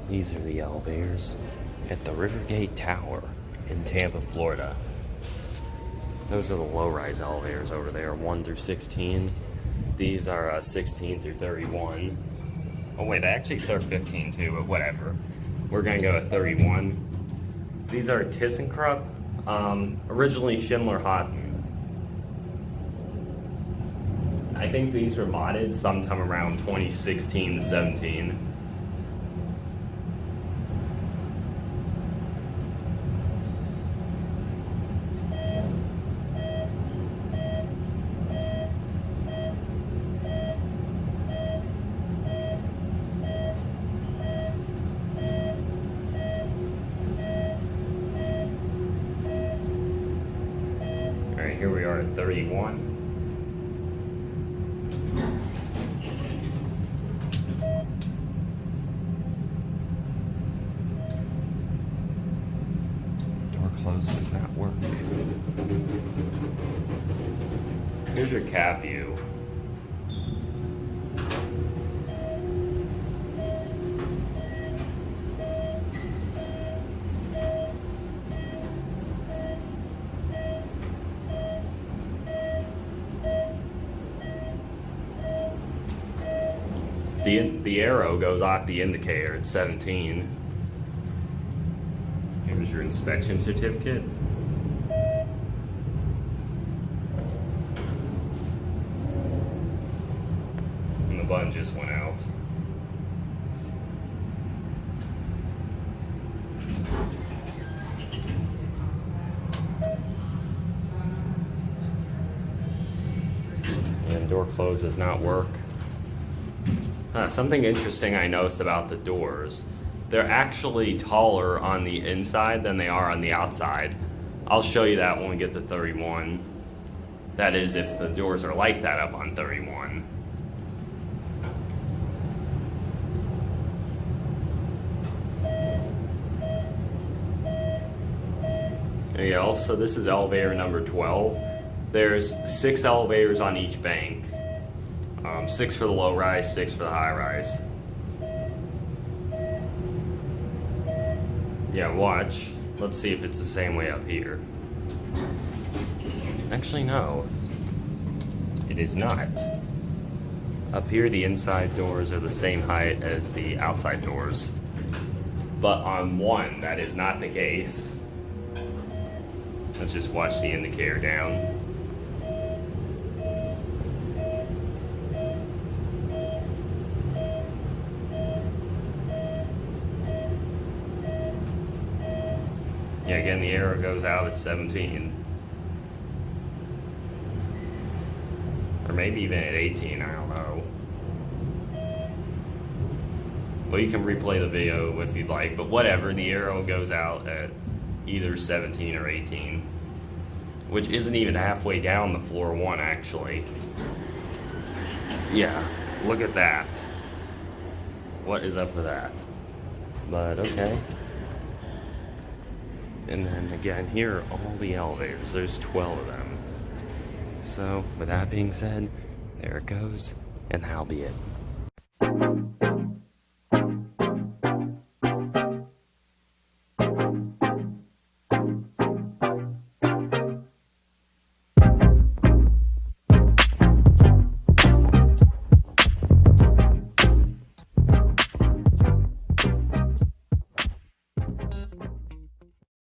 These are the elevators at the Rivergate Tower in Tampa, Florida. Those are the low-rise elevators over there, 1 through 16. These are 16 through 31. Oh wait, they actually start 15 too, but whatever. We're gonna go at 31. These are ThyssenKrupp, originally SchindlerHaughton. I think these were modded sometime around 2016 to 17. Alright, here we are at 31. Door closed does not work. Here's your cab view. The arrow goes off the indicator at 17. Here's your inspection certificate. And the button just went out. And door close does not work. Something interesting I noticed about the doors, they're actually taller on the inside than they are on the outside. I'll show you that when we get to 31. That is, if the doors are like that up on 31. And yeah, also this is elevator number 12. There's 6 elevators on each bank. 6 for the low rise, 6 for the high rise. Yeah, watch. Let's see if it's the same way up here. Actually, no. It is not. Up here, the inside doors are the same height as the outside doors. But on one, that is not the case. Let's just watch the indicator down. Yeah, again, the arrow goes out at 17. Or maybe even at 18, I don't know. Well, you can replay the video if you'd like, but whatever, the arrow goes out at either 17 or 18. Which isn't even halfway down the floor 1, actually. Yeah, look at that. What is up with that? But, okay. And then again, here are all the elevators. There's 12 of them. So, with that being said, there it goes, and that'll be it.